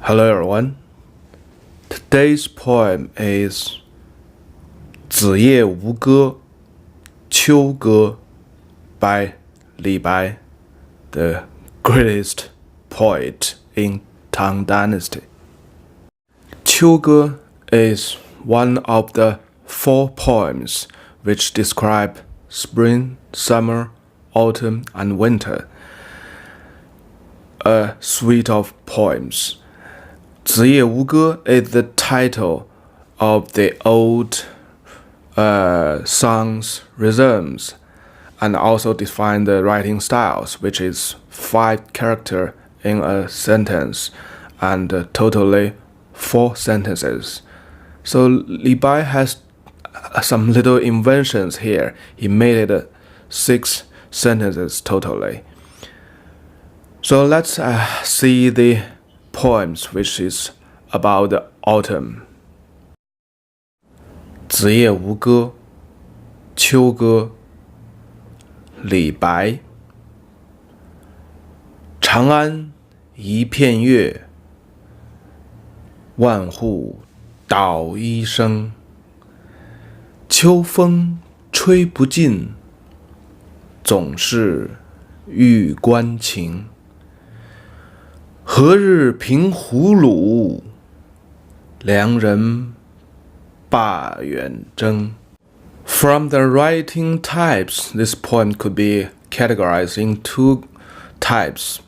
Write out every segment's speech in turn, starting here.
Hello everyone. Today's poem is 子夜吴歌.秋歌 by Li Bai, the greatest poet in Tang dynasty. 秋歌 is one of the 4 poems which describe spring, summer, autumn, and winter. A suite of poems. 子夜吴歌 is the title of the old songs rhythms, and also define the writing styles, which is 5 characters in a sentence and totally 4 sentences. So Li Bai has some little inventions here. He made it 6 sentences totally. So let's see the poems which is about the autumn. 子夜吴歌.秋歌 李白 长安一片月 万户捣衣声 秋风吹不尽 总是玉关情 何日平胡虏 良人罢远征 From the writing types, this poem could be categorized in 2 types.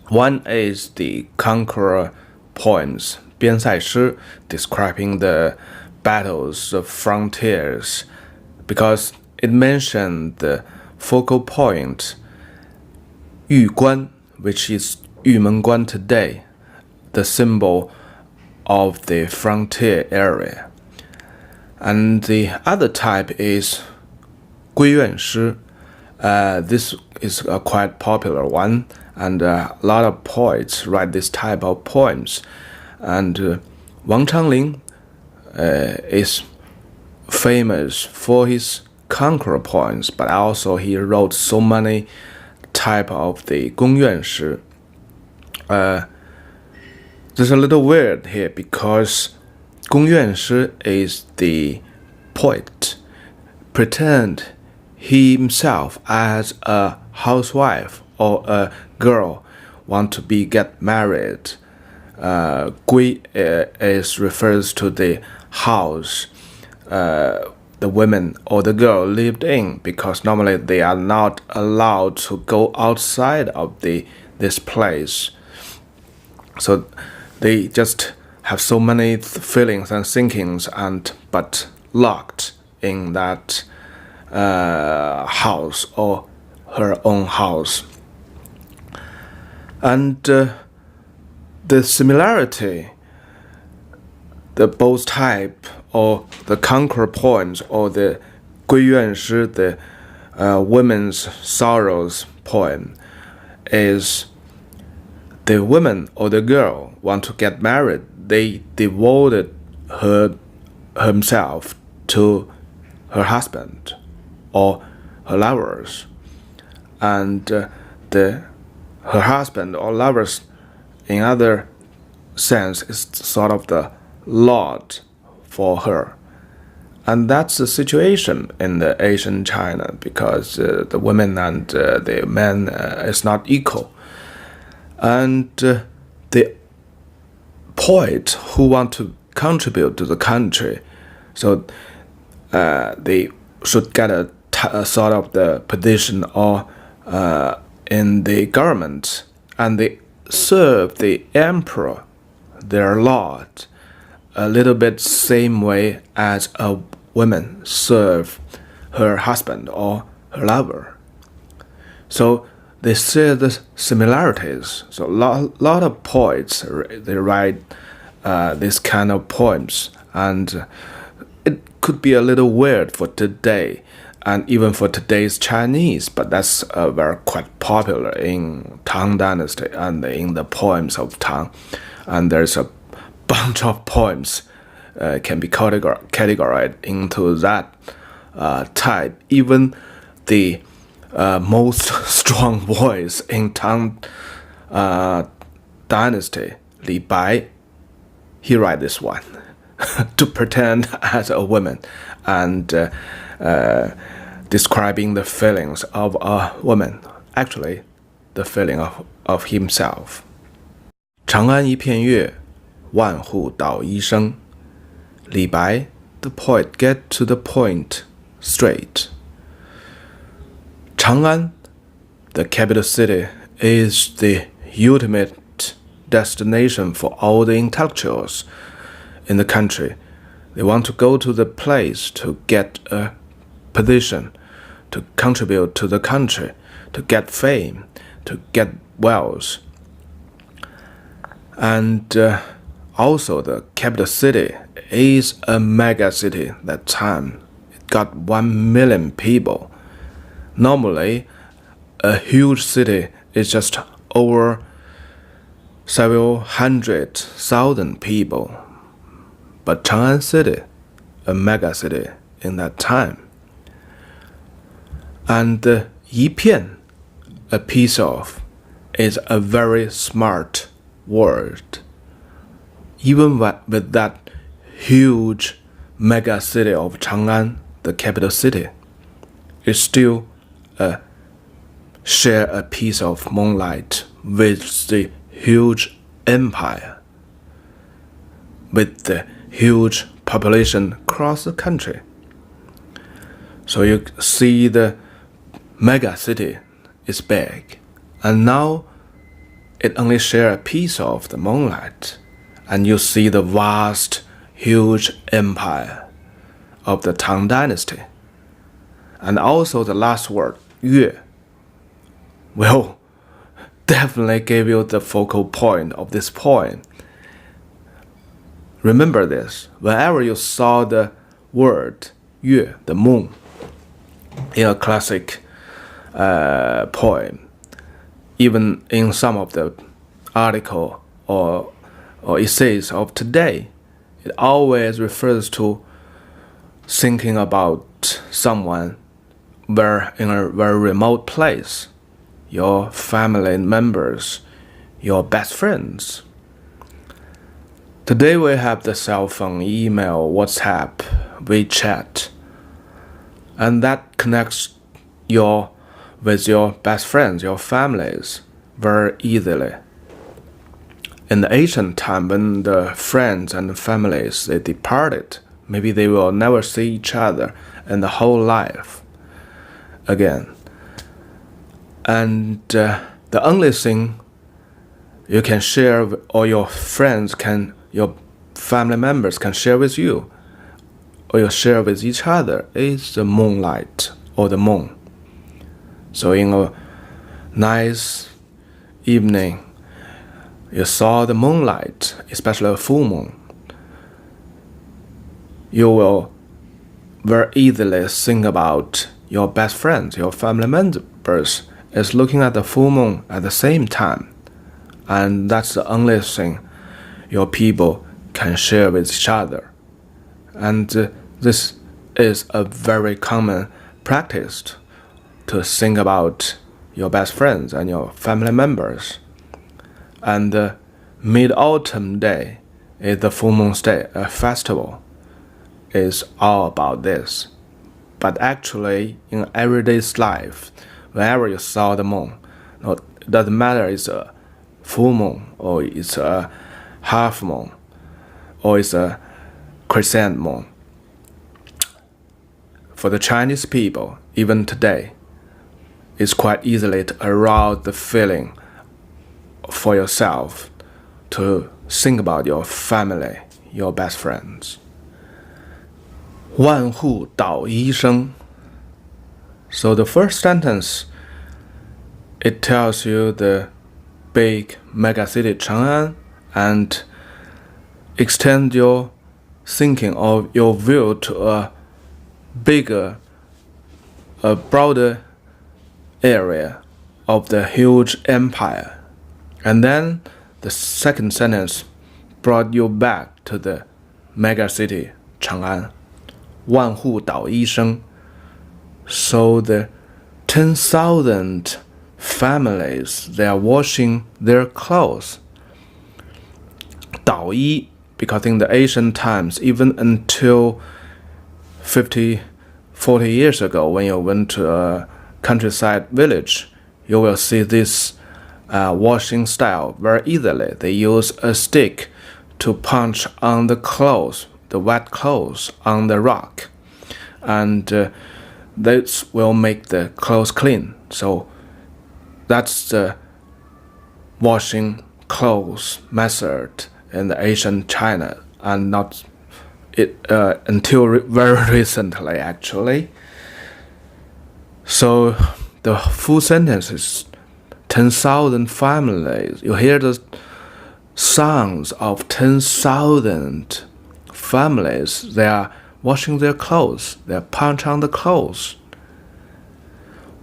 One is the conqueror poems, 边塞诗, describing the battles of frontiers, because it mentioned the focal point, 玉关, which is 玉门关 today, the symbol of the frontier area. And the other type is 闺怨诗. This is a quite popular one, and a lot of poets write this type of poems. And Wang Changling is famous for his conqueror poems, but also he wrote so many type of the 宫怨诗. There's a little weird here because 宫怨诗 is the poet pretend himself as a housewife or a girl want to get married. 闺 refers to the house the women or the girl lived in, because normally they are not allowed to go outside of this place. So they just have so many feelings and thinkings, but locked in that house or her own house. And the similarity, the both type or the conqueror poems or the 闺怨诗, the women's sorrows poem, is the woman or the girl want to get married. They devoted himself to her husband or her lovers, and her husband or lovers in other sense is sort of the lord for her. And that's the situation in the Asian China, because the women and the men is not equal. And the poet who want to contribute to the country, so they should get a sort of the position or in the government, and they serve the emperor, their lord, a little bit same way as a woman serve her husband or her lover. So they see the similarities. So a lot of poets, they write this kind of poems, and it could be a little weird for today and even for today's Chinese, but that's very quite popular in Tang dynasty and in the poems of Tang. And there's a bunch of poems can be categorized into that type. Even the most strong voice in Tang dynasty, Li Bai, he write this one to pretend as a woman and describing the feelings of a woman, actually the feeling of himself. 长安一片月，万户捣衣声。李白, the poet, get to the point straight. Chang'an, the capital city, is the ultimate destination for all the intellectuals in the country. They want to go to the place to get a position, to contribute to the country, to get fame, to get wealth. And also the capital city is a mega city that time. It got 1 million people. Normally, a huge city is just over several 100,000 people. But Chang'an City, a mega city in that time. And 一片, a piece of, is a very smart word. Even with that huge mega city of Chang'an, the capital city, it still share a piece of moonlight with the huge empire, with the huge population across the country. So you see the mega city is big, and now it only share a piece of the moonlight, and you see the vast, huge empire of the Tang dynasty. And also the last word, 月, will definitely give you the focal point of this poem. Remember this, whenever you saw the word 月, the moon, in a classic poem, even in some of the article or essays of today, it always refers to thinking about someone in a very remote place, your family members, your best friends. Today we have the cell phone, email, WhatsApp, WeChat, and that connects with your best friends, your families, very easily. In the ancient time, when the friends and families, they departed, maybe they will never see each other in the whole life again. And the only thing you can share, or your friends your family members can share with you, or you share with each other, is the moonlight or the moon. So in a nice evening, you saw the moonlight, especially a full moon, you will very easily think about your best friends, your family members, is looking at the full moon at the same time. And that's the only thing your people can share with each other. And this is a very common practice, to think about your best friends and your family members. And the Mid-Autumn Day is the full moon day, a festival. Is all about this. But actually, in everyday life, whenever you saw the moon, it doesn't matter it's a full moon, or it's a half moon, or it's a crescent moon. For the Chinese people, even today, it's quite easily to arouse the feeling for yourself, to think about your family, your best friends. 万户捣衣声. So the first sentence, it tells you the big mega city Chang'an, and extend your thinking of your view to a bigger, a broader area of the huge empire. And then the second sentence brought you back to the mega city Chang'an. 万户捣衣声. So the 10,000 families, they are washing their clothes. 导衣, because in the ancient times, even until 40 years ago, when you went to a countryside village, you will see this washing style very easily. They use a stick to punch on the clothes, the wet clothes on the rock, and this will make the clothes clean. So that's the washing clothes method in the ancient China, and not it until very recently, actually. So the full sentence is 10,000 families. You hear the sounds of 10,000 families. They are washing their clothes. They are punching on the clothes.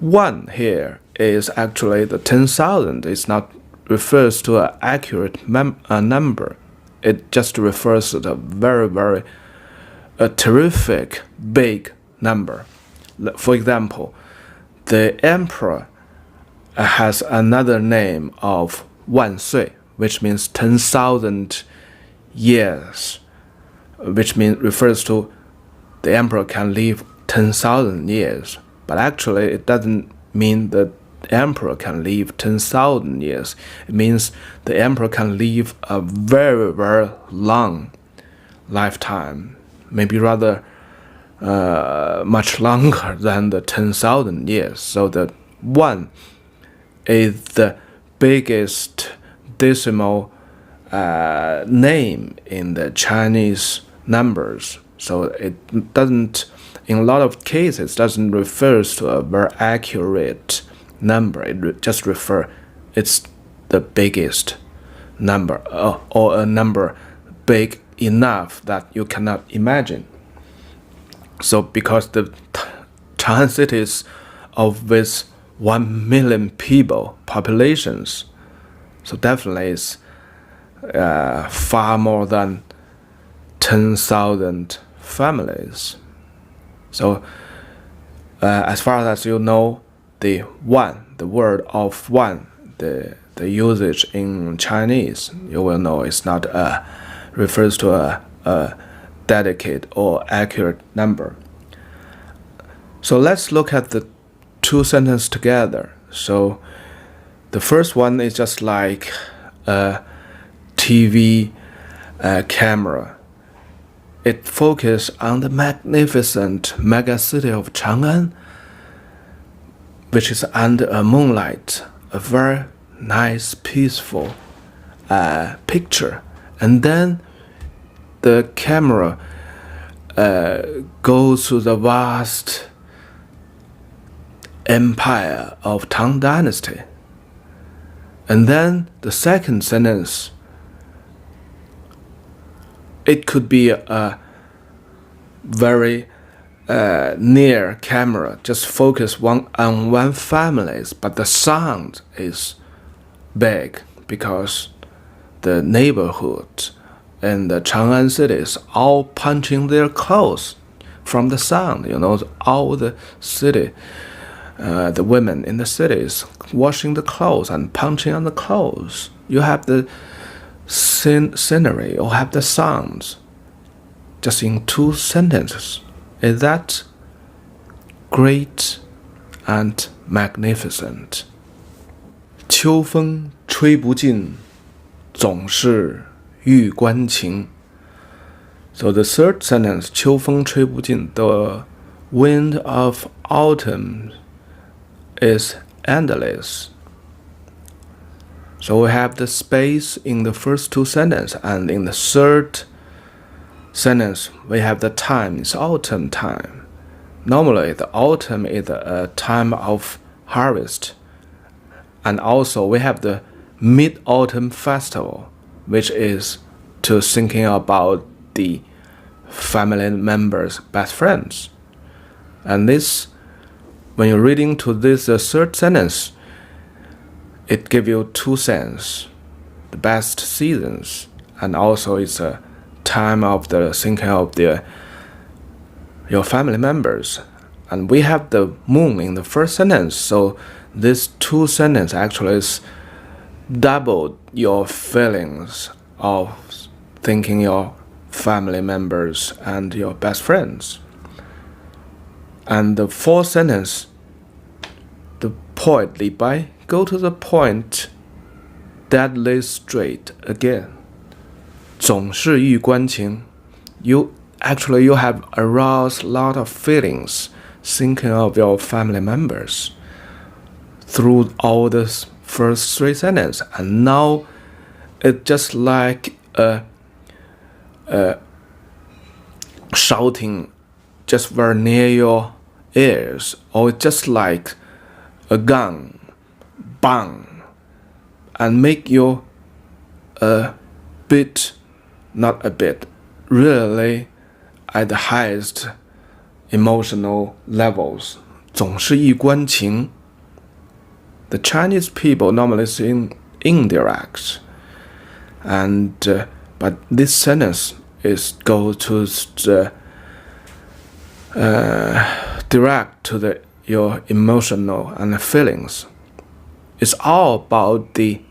One here is actually the 10,000. It's not refers to an accurate number. It just refers to the very terrific big number. For example, the emperor has another name of 万岁, which means 10,000 years, which refers to the emperor can live 10,000 years. But actually, it doesn't mean that the emperor can live 10,000 years. It means the emperor can live a very long lifetime, maybe rather much longer than the 10,000 years. So the 1 is the biggest decimal name in the Chinese numbers. So it doesn't, in a lot of cases, doesn't refer to a very accurate number. It just it's the biggest number, or a number big enough that you cannot imagine. So because the Chang'an cities of with 1 million people populations, so definitely it's far more than 10,000 families. So as far as you know, the word of one, the usage in Chinese, you will know it's not refers to a dedicated or accurate number. So let's look at the two sentences together. So the first one is just like a TV camera. It focuses on the magnificent megacity of Chang'an, which is under a moonlight, a very nice, peaceful picture. And then the camera goes to the vast empire of Tang dynasty. And then the second sentence, it could be a very near camera, just focus on one family, but the sound is big because the neighborhood and the Chang'an cities all punching their clothes from the sound. All the city, the women in the cities washing the clothes and punching on the clothes. You have the scenery or have the sounds just in two sentences. Is that great and magnificent? 秋风吹不尽，总是玉关情. So the third sentence, 秋风吹不尽, the wind of autumn is endless. So we have the space in the first two sentences, and in the third sentence we have the time. It's autumn time. Normally the autumn is a time of harvest, and also we have the Mid-Autumn Festival, which is to thinking about the family members, best friends. And this, when you're reading to this third sentence, it gives you two senses, the best seasons, and also it's a time of the thinking of your family members. And we have the moon in the first sentence, so these two sentences actually is double your feelings of thinking your family members and your best friends. And the fourth sentence, the poet Li Bai go to the point deadly straight again. 总是欲关情. You have aroused a lot of feelings thinking of your family members through all the first three sentences, and now it's just like shouting just very near your ears, or just like a gun, bang, and make you not a bit, really at the highest emotional levels. 总是一关情. The Chinese people normally sing indirect, and but this sentence go to the direct to your emotional and feelings. It's all about the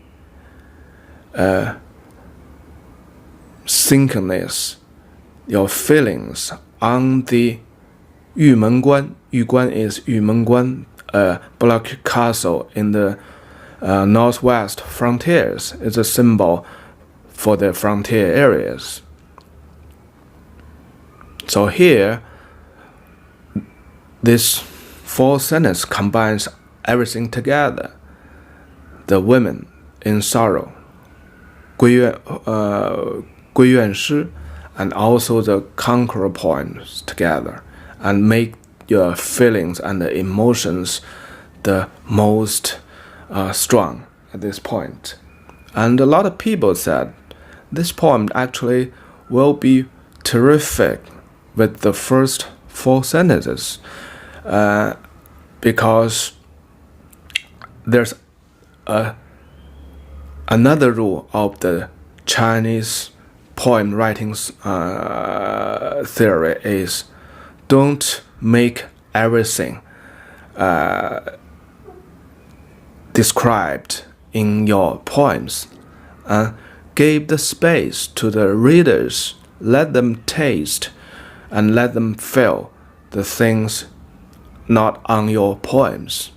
synchronous your feelings on the 玉门关. 玉关 is 玉门关, block castle in the northwest frontiers. It's a symbol for the frontier areas. So here, this fourth sentence combines everything together. The women in sorrow, 归院诗, and also the conqueror poems together, and make your feelings and the emotions the most strong at this point. And a lot of people said this poem actually will be terrific with the first four sentences, because there's another rule of the Chinese poem writing theory is don't make everything described in your poems. Give the space to the readers, let them taste and let them feel the things not on your poems.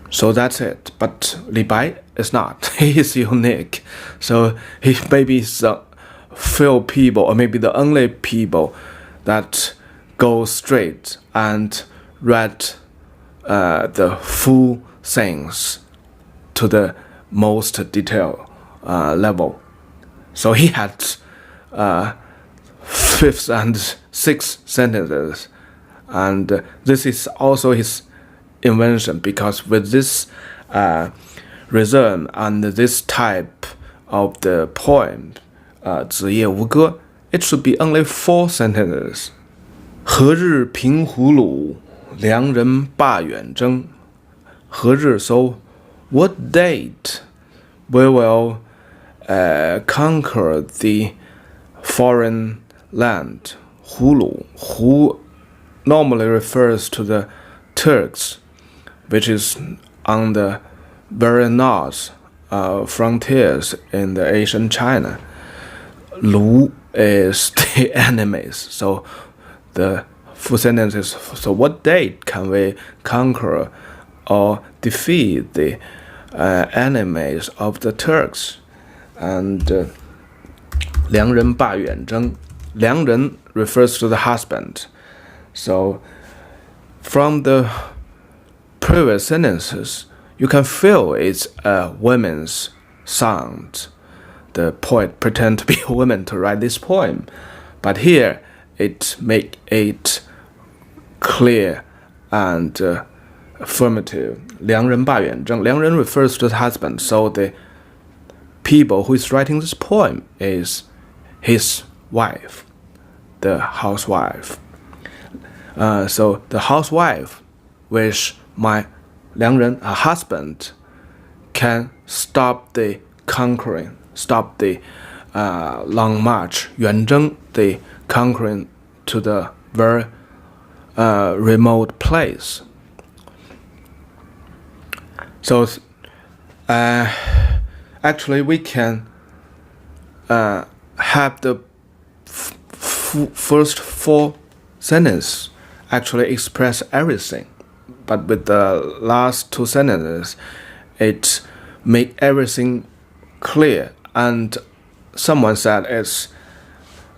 So that's it. But Li Bai is not. He is unique. So he maybe is the few people, or maybe the only people that go straight and read the full things to the most detailed level. So he had fifth and sixth sentences, and this is also his invention, because with this rhythm and this type of the poem, 子夜吴歌, it should be only four sentences. 何日平胡虏，良人罢远征. 何日, so what date we will conquer the foreign land? 胡虏, Hu normally refers to the Turks, which is on the very north frontiers in the Asian China. Lu is the enemies. So the full sentence is, so what date can we conquer or defeat the enemies of the Turks? And 良人罢远征. 良人 refers to the husband. So from the previous sentences, you can feel it's a woman's sound. The poet pretend to be a woman to write this poem, but here it make it clear and affirmative. 良人罢远征. 良人 refers to the husband, so the people who is writing this poem is his wife, the housewife. So the housewife wish my 良人, a husband, can stop the conquering, stop the long march, 远征, the conquering to the very remote place. So Actually, we can have the first four sentences actually express everything, but with the last two sentences, it make everything clear. And someone said it's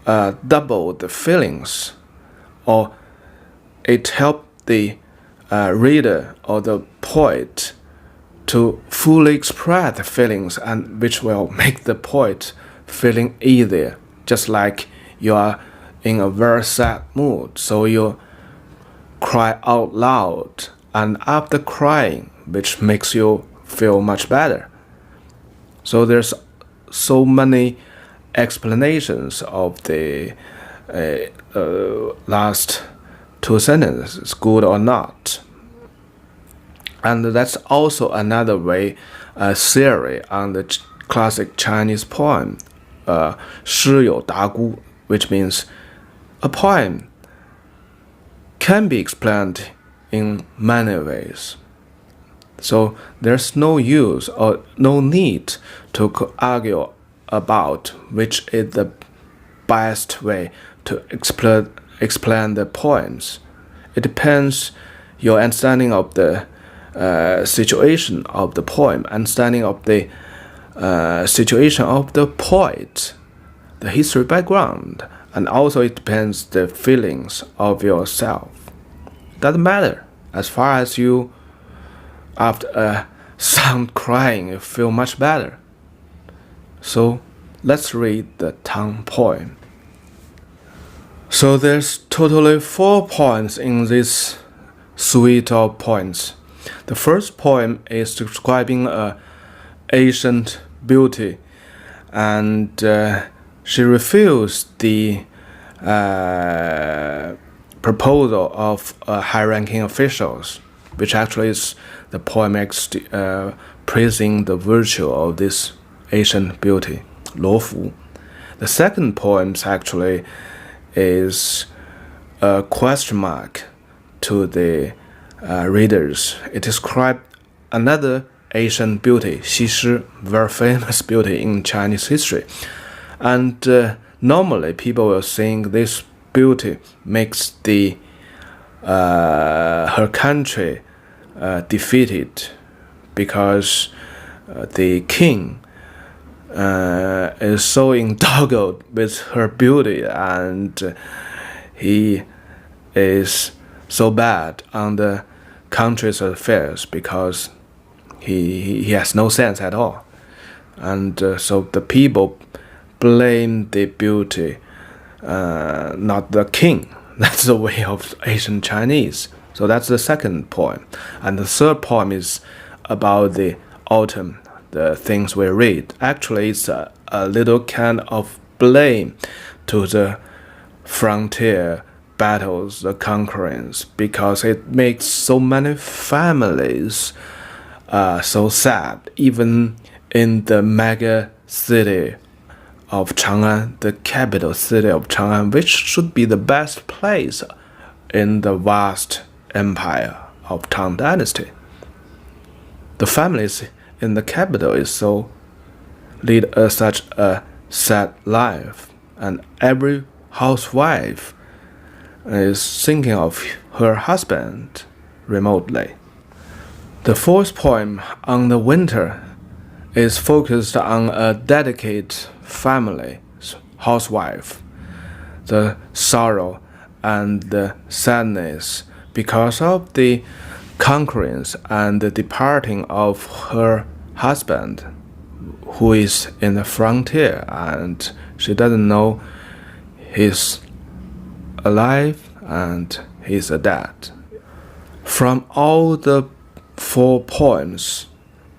double the feelings, or it helped the reader or the poet to fully express the feelings, and which will make the poet feeling easier. Just like you are in a very sad mood, so you cry out loud, and after crying, which makes you feel much better. So there's so many explanations of the last two sentences, good or not. And that's also another way, theory on the classic Chinese poem, 诗有达姑, which means a poem can be explained in many ways. So there's no use or no need to argue about which is the best way to explain the poems. It depends your understanding of the situation of the poem, understanding of the situation of the poet, the history background, and also it depends the feelings of yourself. Doesn't matter, as far as you, after some crying, you feel much better. So let's read the Tang poem. So there's totally 4 poems in this suite of poems. The first poem is describing a ancient beauty, and she refused the proposal of high-ranking officials, which actually is the poem praising the virtue of this ancient beauty, 罗浮. The second poem actually is a question mark to the readers. It describes another Asian beauty, 西施, very famous beauty in Chinese history. And normally people will think this beauty makes the her country defeated, because the king is so indulged with her beauty, and he is so bad on the country's affairs because he has no sense at all. And so the people blame the beauty, not the king. That's the way of Asian Chinese. So that's the second poem. And the third poem is about the autumn, the things we read. Actually, it's a little kind of blame to the frontier battles, the conquerors, because it makes so many families so sad, even in the mega city of Chang'an, the capital city of Chang'an, which should be the best place in the vast empire of Tang dynasty. The families in the capital is so lead such a sad life, and every housewife is thinking of her husband remotely. The fourth poem on the winter is focused on a dedicated family, housewife, the sorrow and the sadness because of the conquerance and the departing of her husband, who is in the frontier, and she doesn't know he's alive and he's dead. From all the 4 poems,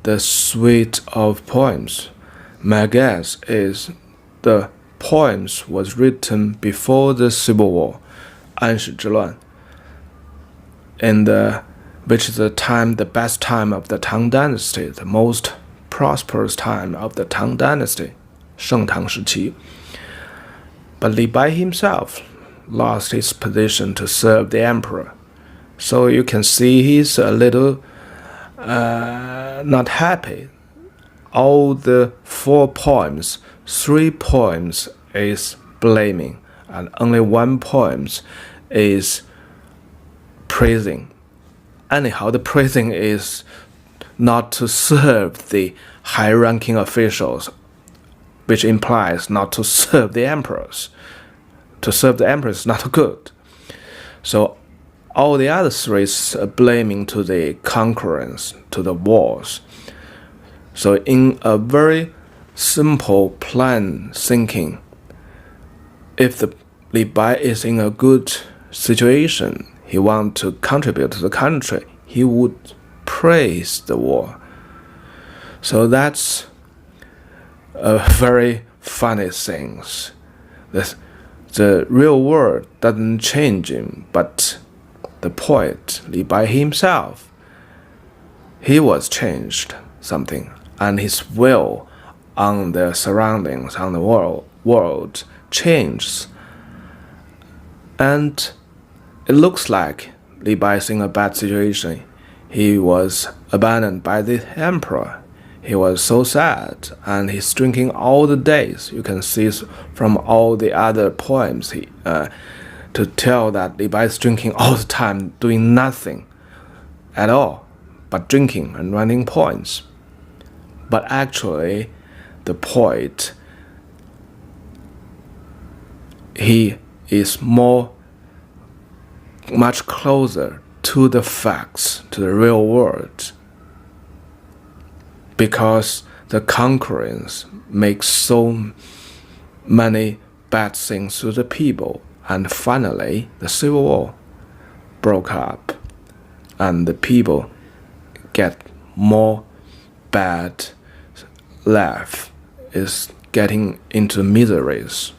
the suite of poems, my guess is the poems was written before the Civil War, 安史之乱, which is the best time of the Tang dynasty, the most prosperous time of the Tang dynasty, 盛唐时期. But Li Bai himself lost his position to serve the emperor, so you can see he's a little not happy all the 4 poems, 3 poems is blaming, and only 1 poem is praising. Anyhow, the praising is not to serve the high-ranking officials, which implies not to serve the emperors. To serve the emperor is not good. So all the other 3 is blaming to the conquerors, to the wars. So in a very simple plain thinking, if the Li Bai is in a good situation, he wants to contribute to the country, he would praise the war. So that's a very funny thing. The real world doesn't change him, but the poet Li Bai himself, he was changed something, and his will on the surroundings, on the world changes. And it looks like Li Bai is in a bad situation. He was abandoned by the emperor. He was so sad, and he's drinking all the days. You can see from all the other poems to tell that Li Bai is drinking all the time, doing nothing at all but drinking and writing poems. But actually, the poet, he is much closer to the facts, to the real world, because the conquerors make so many bad things to the people, and finally the civil war broke up, and the people get more bad life, is getting into miseries.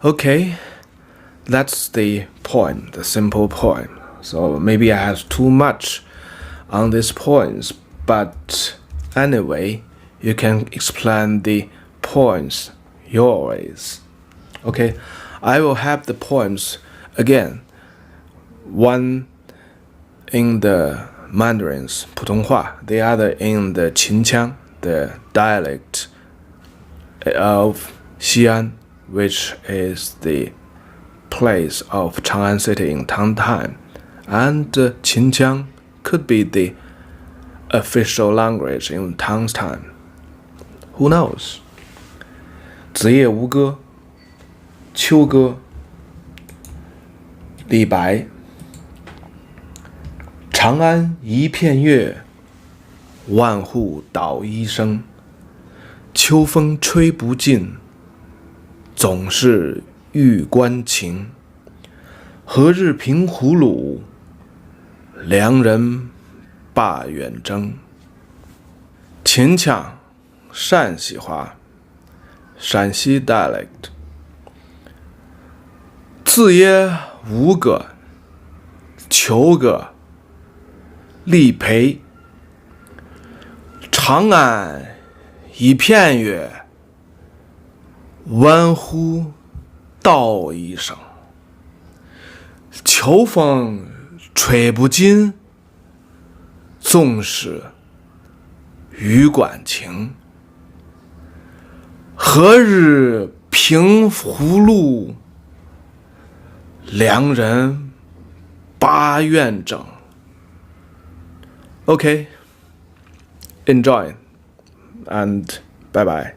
Okay, that's the poem, the simple poem. So maybe I have too much on these poems, but anyway, you can explain the poems your ways. Okay, I will have the poems again, one in the Mandarins, 普通话, the other in the Qinqiang, the dialect of Xi'an, which is the place of Chang'an city in Tang time. And Qinqiang could be the official language in Tang's time. Who knows? 子夜吴歌，秋歌，李白。长安一片月，万户捣衣声。秋风吹不尽，总是玉关情。何日平胡虏，良人罢远征。秦腔，陕西话，陕西 dialect。子夜吴歌，秋歌，李白。长安一片月，万户捣衣声。秋风吹不尽，总是玉关情。何日平胡虏，良人罢远征。Okay, enjoy and bye bye.